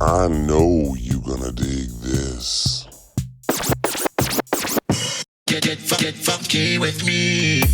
I know you gonna dig this. Get funky with me.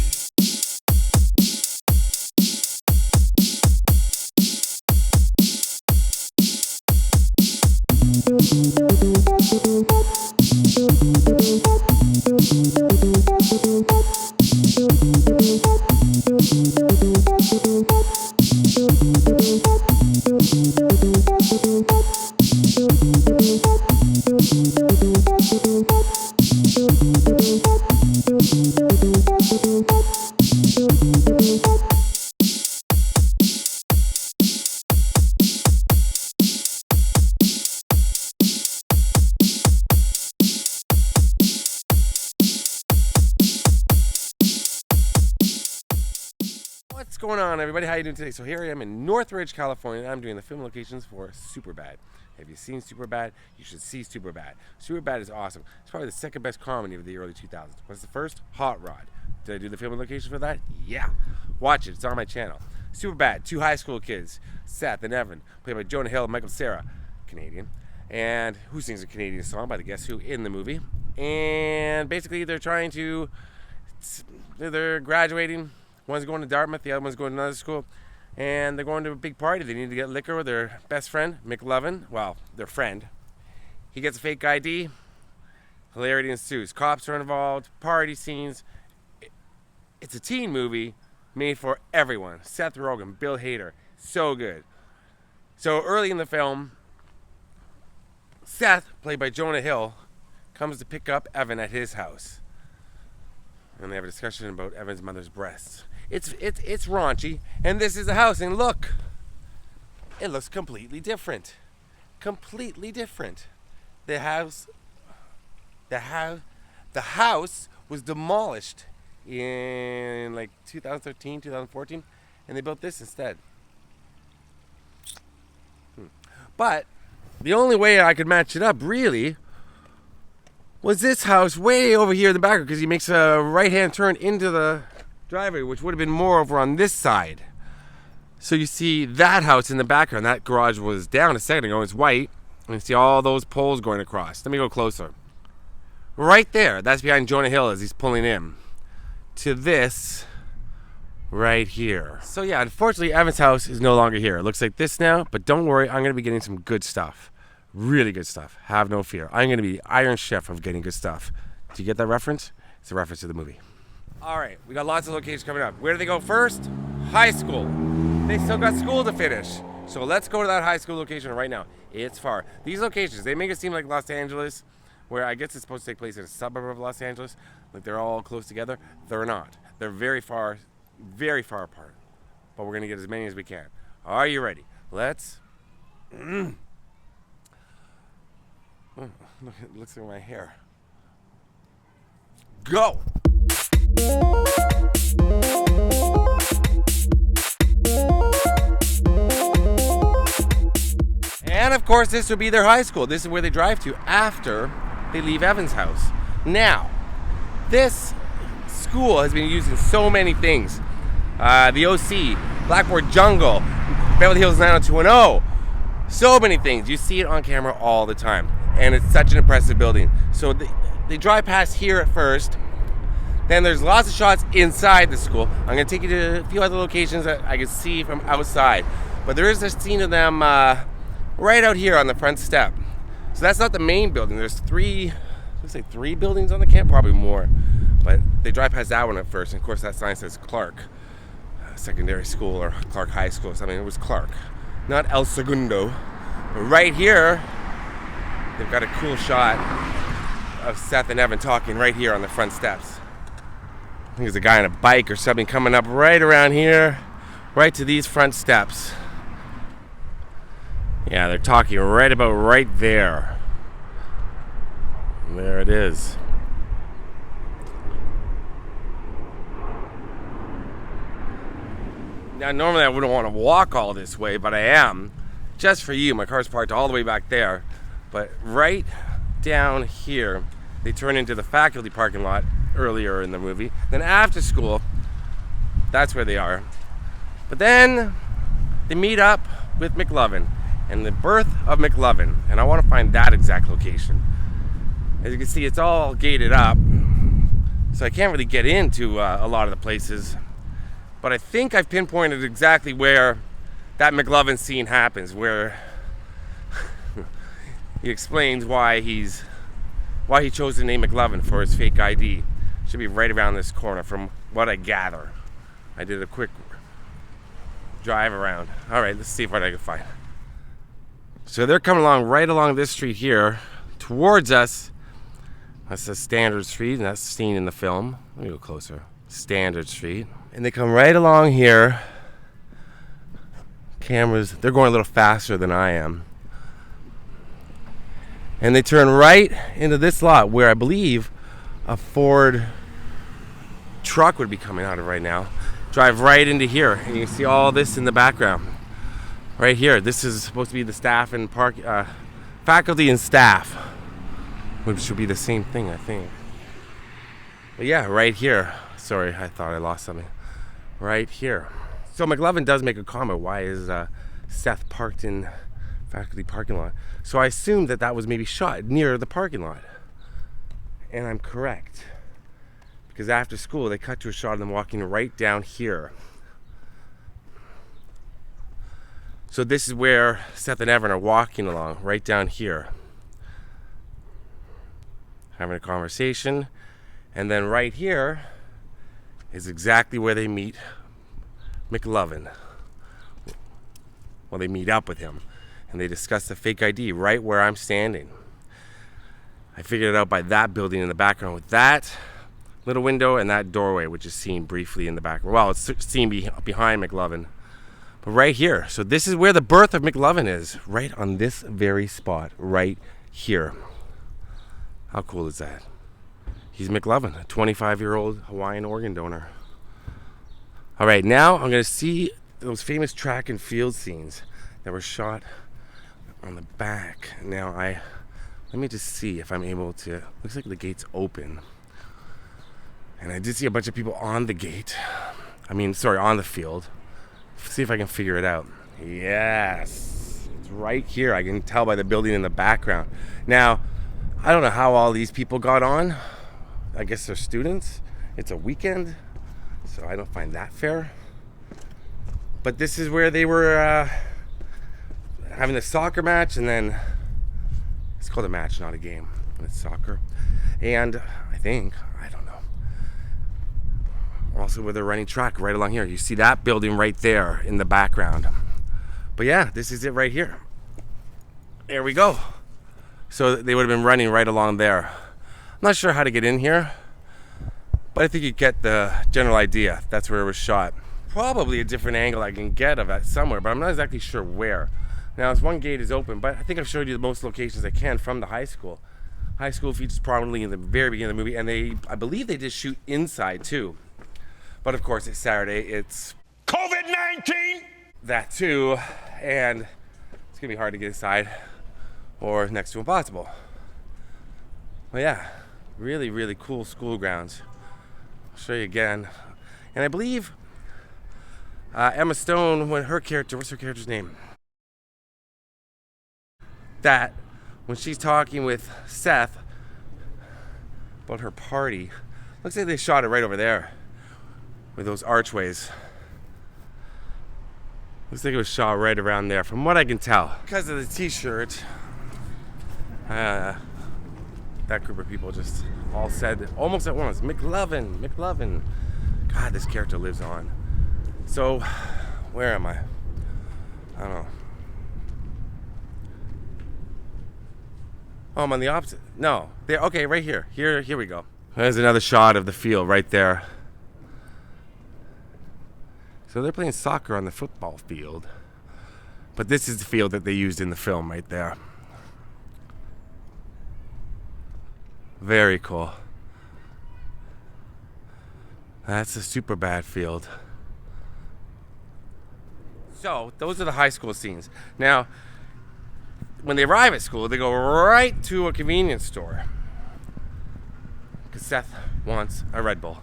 What's going on, everybody? How you doing today? So here I am in Northridge, California. I'm doing the film locations for Superbad. Have you seen Superbad? You should see Superbad. Superbad is awesome. It's probably the second best comedy of the early 2000s. What's the first? Hot Rod. Did I do the film location for that? Yeah. Watch it. It's on my channel. Superbad. Two high school kids, Seth and Evan, played by Jonah Hill and Cera, Canadian. And who sings a Canadian song by the Guess Who in the movie. And basically they're graduating. One's going to Dartmouth, the other one's going to another school, and they're going to a big party. They need to get liquor with their best friend, McLovin. Well, their friend. He gets a fake ID. Hilarity ensues. Cops are involved. Party scenes. It's a teen movie made for everyone. Seth Rogen, Bill Hader. So good. So early in the film, Seth, played by Jonah Hill, comes to pick up Evan at his house. And they have a discussion about Evan's mother's breasts. It's raunchy, and this is the house, and look, it looks completely different. Completely different. The house was demolished in like 2013, 2014, and they built this instead. But the only way I could match it up, really, was this house way over here in the background, because he makes a right-hand turn into the driveway, which would have been more over on this side. So you see that house in the background. That garage was down a second ago. It's white. And you see all those poles going across. Let me go closer. Right there. That's behind Jonah Hill as he's pulling in to this right here. So yeah, unfortunately, Evan's house is no longer here. It looks like this now, but don't worry. I'm going to be getting some good stuff. Really good stuff. Have no fear. I'm going to be the Iron Chef of getting good stuff. Do you get that reference? It's a reference to the movie. All right, we got lots of locations coming up. Where do they go first? High school. They still got school to finish. So let's go to that high school location right now. It's far. These locations, they make it seem like Los Angeles, where I guess it's supposed to take place in a suburb of Los Angeles. Like they're all close together. They're not. They're very far apart. But we're going to get as many as we can. Are you ready? Let's... Oh, look, it looks like my hair. Go! And of course, this would be their high school. This is where they drive to after they leave Evan's house. Now, this school has been used in so many things. The OC, Blackboard Jungle, Beverly Hills 90210. So many things. You see it on camera all the time. And it's such an impressive building. So they drive past here at first. Then there's lots of shots inside the school. I'm going to take you to a few other locations that I can see from outside. But there is a scene of them right out here on the front step. So that's not the main building. There's three buildings on the camp, probably more. But they drive past that one at first. And of course that sign says Clark Secondary School or Clark High School or something. It was Clark, not El Segundo. But right here, they've got a cool shot of Seth and Evan talking right here on the front steps. I think there's a guy on a bike or something coming up right around here, right to these front steps. Yeah, they're talking right about right there. There it is. Now, normally I wouldn't want to walk all this way, but I am. Just for you, my car's parked all the way back there. But right down here, they turn into the faculty parking lot earlier in the movie. Then after school, that's where they are. But then they meet up with McLovin. and the birth of McLovin. And I want to find that exact location. As you can see, it's all gated up, so I can't really get into a lot of the places. But I think I've pinpointed exactly where that McLovin scene happens, where he explains why he chose the name McLovin for his fake ID. Should be right around this corner from what I gather. I did a quick drive around. All right, let's see what I can find. So they're coming along right along this street here towards us. That's a standard street, and that's seen in the film. Let me go closer. Standard street. And they come right along here. Cameras, they're going a little faster than I am. And they turn right into this lot where I believe a Ford truck would be coming out of right now. Drive right into here, and you can see all this in the background. Right here, this is supposed to be the staff and faculty and staff, which should be the same thing, I think. But yeah, right here. Sorry, I thought I lost something. Right here. So McLovin does make a comment. Why is Seth parked in faculty parking lot? So I assumed that was maybe shot near the parking lot. And I'm correct. Because after school, they cut to a shot of them walking right down here. So this is where Seth and Evan are walking along, right down here. Having a conversation. And then right here is exactly where they meet McLovin. Well, they meet up with him. And they discuss the fake ID right where I'm standing. I figured it out by that building in the background with that little window and that doorway, which is seen briefly in the background. Well, it's seen behind McLovin. But right here. So this is where the birth of McLovin is. Right on this very spot. Right here. How cool is that? He's McLovin, a 25-year-old Hawaiian organ donor. All right, now I'm going to see those famous track and field scenes that were shot on the back. Now, let me just see if I'm able to. Looks like the gate's open. And I did see a bunch of people on the gate. On the field. See if I can figure it out. Yes. It's right here. I can tell by the building in the background. Now, I don't know how all these people got on. I guess they're students. It's a weekend, so I don't find that fair. But this is where they were having a soccer match, and then it's called a match, not a game. It's soccer. And I don't know. Also where they're running track right along here. You see that building right there in the background. But yeah, this is it right here. There we go. So they would have been running right along there. I'm not sure how to get in here, but I think you get the general idea. That's where it was shot. Probably a different angle I can get of it somewhere, but I'm not exactly sure where. Now, this one gate is open, but I think I've showed you the most locations I can from the high school. High school features prominently in the very beginning of the movie, and I believe they did shoot inside too. But of course, it's Saturday. It's COVID-19! that too, and it's gonna be hard to get inside, or next to impossible. Well, yeah, really, really cool school grounds. I'll show you again. And I believe Emma Stone, what's her character's name? That when she's talking with Seth about her party, looks like they shot it right over there with those archways. Looks like it was shot right around there, from what I can tell. Because of the t-shirt, that group of people just all said almost at once, McLovin, McLovin. God, this character lives on. So, where am I? I don't know. Oh, I'm on the opposite. No, there. Okay, right here. Here we go. There's another shot of the field right there. So they're playing soccer on the football field. But this is the field that they used in the film right there. Very cool. That's the Superbad field. So, those are the high school scenes. Now, when they arrive at school, they go right to a convenience store. Because Seth wants a Red Bull.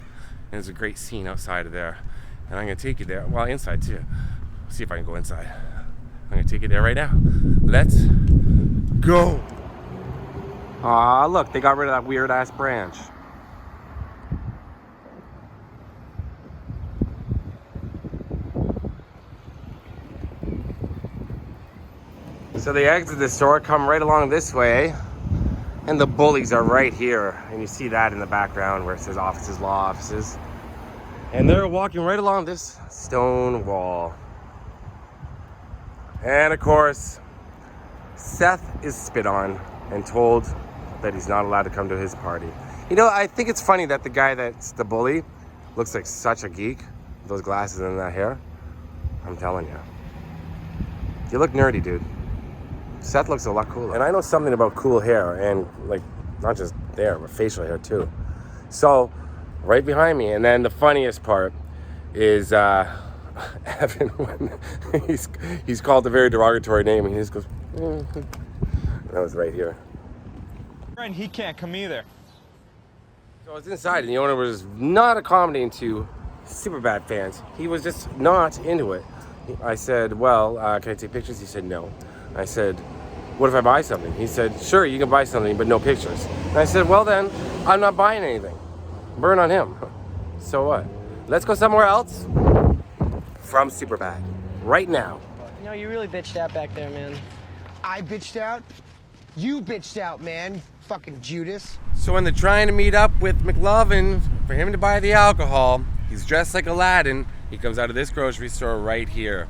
And there's a great scene outside of there. And I'm going to take you there. Well, inside too. See if I can go inside. gonna take you there right now. Let's go. Aw, look, they got rid of that weird ass branch. So they exit the store, come right along this way, and the bullies are right here. And you see that in the background where it says offices, law offices. And they're walking right along this stone wall. And of course, Seth is spit on and told that he's not allowed to come to his party. You know, I think it's funny that the guy that's the bully looks like such a geek with those glasses and that hair. I'm telling you. You look nerdy, dude. Seth looks a lot cooler. And I know something about cool hair and, like, not just there, but facial hair too. So, right behind me, and then the funniest part is Evan, when he's called a very derogatory name, and he just goes, that was right here. And he can't come either. So I was inside, and the owner was not accommodating to Superbad fans. He was just not into it. I said, well, can I take pictures? He said, no. I said, what if I buy something? He said, sure, you can buy something, but no pictures. And I said, well then, I'm not buying anything. Burn on him. So what? Let's go somewhere else from Superbad. Right now. You know, you really bitched out back there, man. I bitched out? You bitched out, man. Fucking Judas. So when they're trying to meet up with McLovin for him to buy the alcohol, he's dressed like Aladdin. He comes out of this grocery store right here.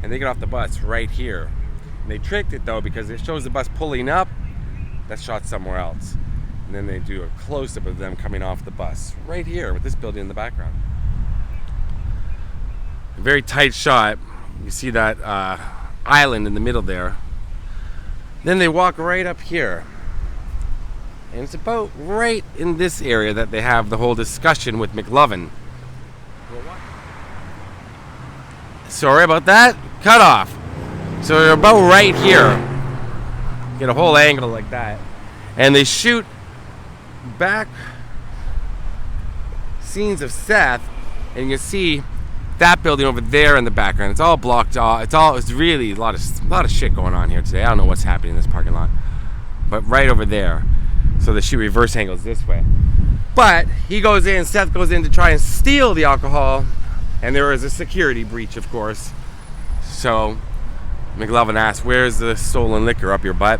And they get off the bus right here. And they tricked it though because it shows the bus pulling up. That's shot somewhere else. And then they do a close-up of them coming off the bus right here with this building in the background. A very tight shot. You see that island in the middle there. Then they walk right up here. And it's about right in this area that they have the whole discussion with McLovin. Sorry about that. Cut off. So they're about right here. Get a whole angle like that. And they shoot back scenes of Seth, and you can see that building over there in the background. It's all blocked off. It's really a lot of shit going on here today. I don't know what's happening in this parking lot. But right over there. So they shoot reverse angles this way. But he goes in, Seth goes in to try and steal the alcohol, and there is a security breach, of course. So McLovin asks, where's the stolen liquor, up your butt?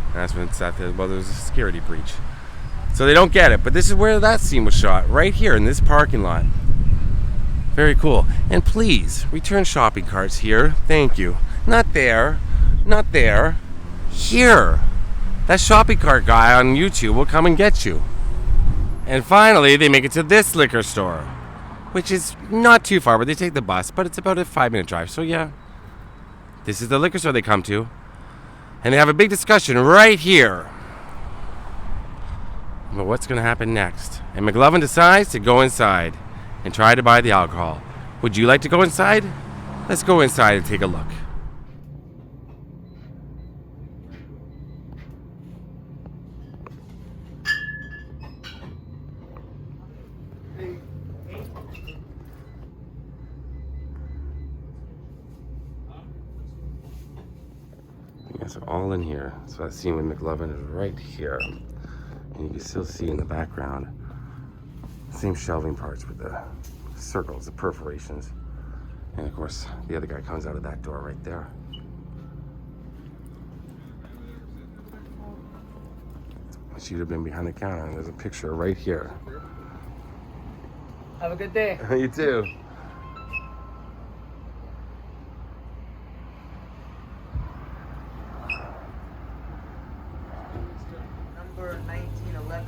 And that's when Seth says, well, there's a security breach. So they don't get it, but this is where that scene was shot, right here in this parking lot. Very cool. And please, return shopping carts here. Thank you. Not there. Not there. Here. That shopping cart guy on YouTube will come and get you. And finally, they make it to this liquor store, which is not too far, but they take the bus, but it's about a 5-minute drive. So yeah, this is the liquor store they come to. And they have a big discussion right here about what's going to happen next. And McLovin decides to go inside and try to buy the alcohol. Would you like to go inside? Let's go inside and take a look. Yes, all in here. So that scene with McLovin is right here. And you can still see in the background the same shelving parts with the circles, the perforations. And of course, the other guy comes out of that door right there. She'd have been behind the counter, and there's a picture right here. Have a good day. You too. Number 1911,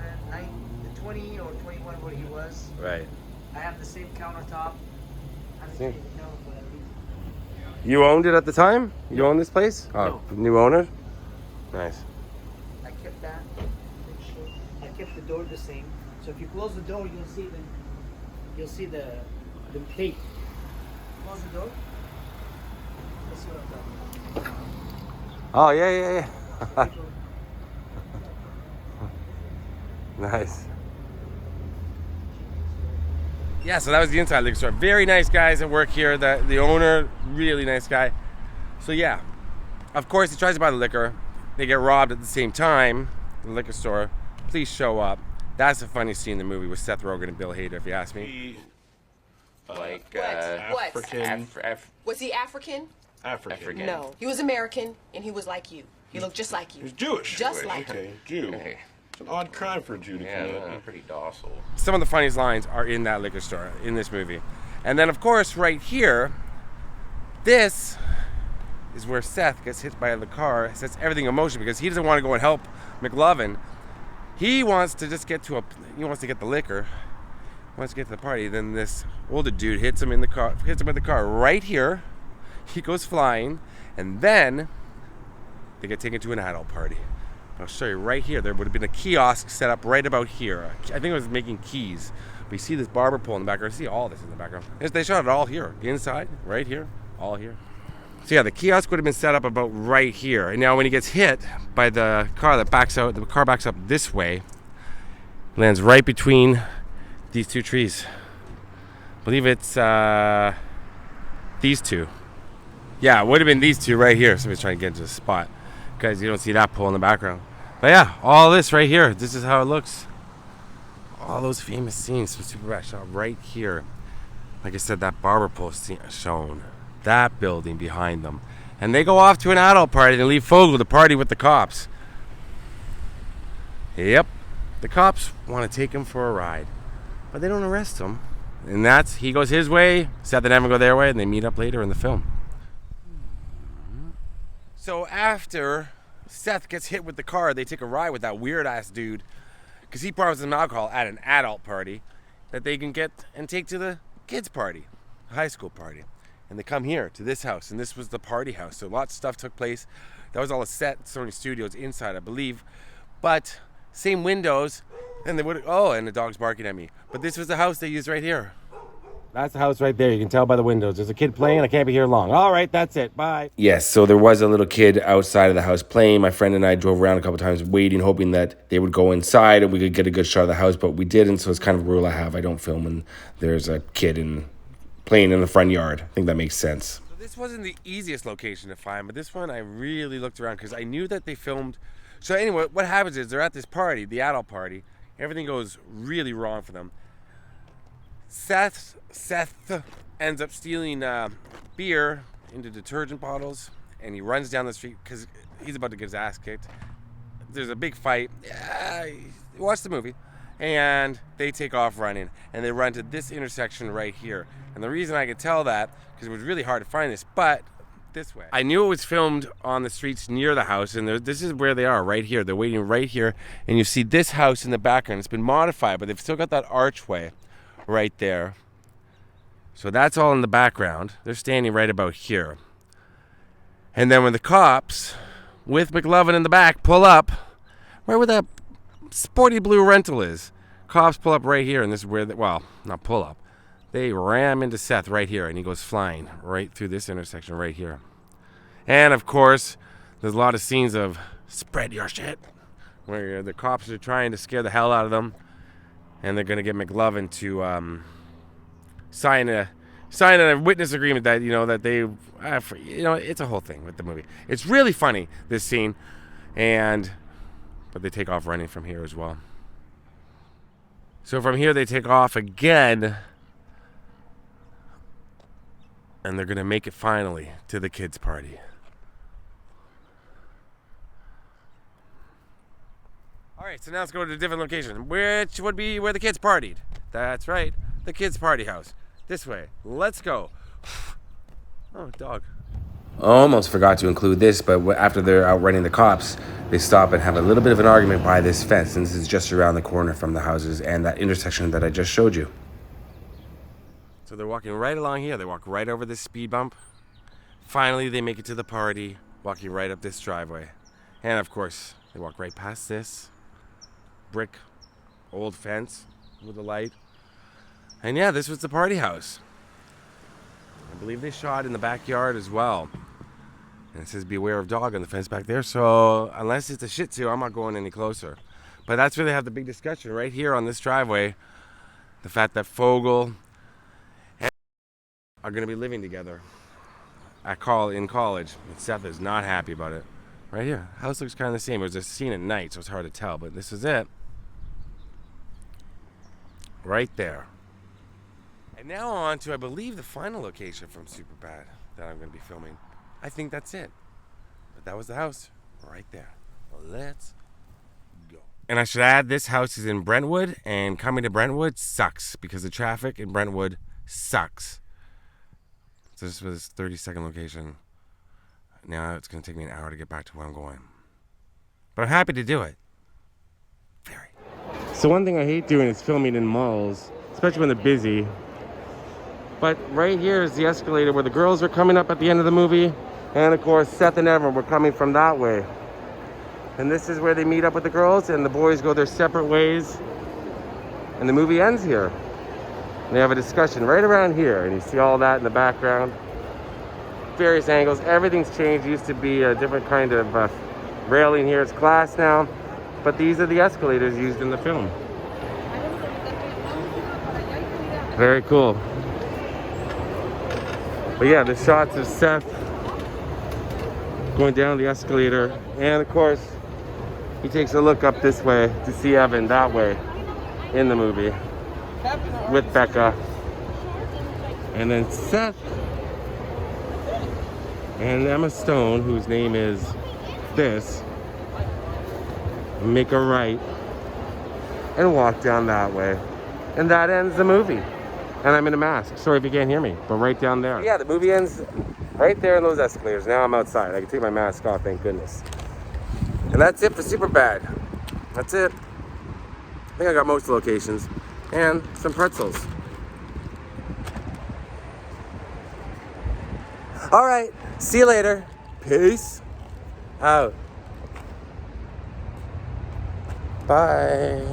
20 or 21 where he was. Right. I have the same countertop. See? You owned it at the time? You owned this place? Oh, No. New owner? Nice. I kept that. I kept the door the same. So if you close the door, you'll see the tape. Close the door. Let's see what I'm talking about. Oh, yeah. Nice. Yeah, so that was the inside liquor store. Very nice guys that work here. The owner, really nice guy. So yeah, of course he tries to buy the liquor. They get robbed at the same time. The liquor store. Police show up. That's the funniest scene in the movie with Seth Rogen and Bill Hader, if you ask me. African. Was he African? African. No. He was American, and he was like you. He looked just like you. He was Jewish. Just like you. Okay, Jew. It's an odd crime for a Jew to commit. Pretty docile. Some of the funniest lines are in that liquor store in this movie. And then, of course, right here, this is where Seth gets hit by the car, sets everything in motion because he doesn't want to go and help McLovin. He wants to just get to he wants to get the liquor, wants to get to the party. Then this older dude hits him with the car right here. He goes flying, and then they get taken to an adult party. I'll show you right here. There would have been a kiosk set up right about here. I think it was making keys. But you see this barber pole in the background. See all this in the background. They shot it all here. Inside, right here, all here. So yeah, the kiosk would have been set up about right here. And now when he gets hit by the car that backs out, the car backs up this way, lands right between these two trees. I believe it's these two. Yeah, it would have been these two right here. Somebody's trying to get into the spot because you don't see that pole in the background. But yeah, all this right here. This is how it looks. All those famous scenes from Superbad shot right here. Like I said, that barber pole scene shown. That building behind them. And they go off to an adult party and leave Fogel to party with the cops. Yep. The cops want to take him for a ride. But they don't arrest him. And he goes his way, Seth and Evan go their way, and they meet up later in the film. So after Seth gets hit with the car, they take a ride with that weird ass dude because he promises them alcohol at an adult party that they can get and take to the kids' party, high school party. And they come here to this house, and this was the party house. So lots of stuff took place. That was all a set, Sony Studios inside, I believe. But same windows, and they would. Oh, and the dog's barking at me. But this was the house they used right here. That's the house right there. You can tell by the windows. There's a kid playing. I can't be here long. All right, that's it. Bye. Yes, so there was a little kid outside of the house playing. My friend and I drove around a couple times waiting, hoping that they would go inside and we could get a good shot of the house, but we didn't, so it's kind of a rule I have. I don't film when there's a kid playing in the front yard. I think that makes sense. So this wasn't the easiest location to find, but this one I really looked around because I knew that they filmed. So anyway, what happens is they're at this party, the adult party. Everything goes really wrong for them. Seth ends up stealing beer into detergent bottles, and he runs down the street because he's about to get his ass kicked. There's a big fight. Watch the movie. And they take off running, and they run to this intersection right here. And the reason I could tell that, because it was really hard to find this, but this way. I knew it was filmed on the streets near the house, and this is where they are, right here. They're waiting right here, and you see this house in the background. It's been modified, but they've still got that archway right there. So that's all in the background. They're standing right about here. And then when the cops, with McLovin in the back, pull up, right where that sporty blue rental is, cops pull up right here, and this is where, not pull up. They ram into Seth right here, and he goes flying right through this intersection right here. And, of course, there's a lot of scenes of spread your shit, where the cops are trying to scare the hell out of them, and they're going to get McLovin to sign a witness agreement that, that they, it's a whole thing with the movie. It's really funny, this scene, but they take off running from here as well. So from here they take off again, and they're going to make it finally to the kids' party. All right, so now let's go to a different location, which would be where the kids partied. That's right, the kids' party house. This way. Let's go. Oh, dog. Almost forgot to include this, but after they're outrunning the cops, they stop and have a little bit of an argument by this fence, and this is just around the corner from the houses and that intersection that I just showed you. So they're walking right along here. They walk right over this speed bump. Finally, they make it to the party, walking right up this driveway. And, of course, they walk right past this brick old fence with a light. And, yeah, this was the party house. I believe they shot in the backyard as well. And it says beware of dog on the fence back there. So unless it's a Shih Tzu, I'm not going any closer. But that's where they have the big discussion right here on this driveway. The fact that Fogel and are going to be living together. in college. And Seth is not happy about it. Right here. House looks kind of the same. It was a scene at night, so it's hard to tell, but this is it. Right there. And now on to, I believe, the final location from Superbad that I'm going to be filming. I think that's it. But that was the house right there. Let's go. And I should add, this house is in Brentwood, and coming to Brentwood sucks because the traffic in Brentwood sucks. So this was 30-second location. Now it's going to take me an hour to get back to where I'm going. But I'm happy to do it. Very. So one thing I hate doing is filming in malls, especially when they're busy. But right here is the escalator where the girls are coming up at the end of the movie. And of course, Seth and Evan were coming from that way. And this is where they meet up with the girls, and the boys go their separate ways. And the movie ends here. And they have a discussion right around here, and you see all that in the background. Various angles, everything's changed. It used to be a different kind of railing here. It's glass now. But these are the escalators used in the film. Very cool. But yeah, the shots of Seth going down the escalator, and of course he takes a look up this way to see Evan that way in the movie with Becca, and then Seth and Emma Stone, whose name is this, make a right and walk down that way, and that ends the movie. And I'm in a mask. Sorry if you can't hear me, but right down there. Yeah, the movie ends right there in those escalators. Now I'm outside. I can take my mask off, thank goodness. And that's it for Superbad. That's it. I think I got most of the locations. And some pretzels. All right, see you later. Peace out. Bye.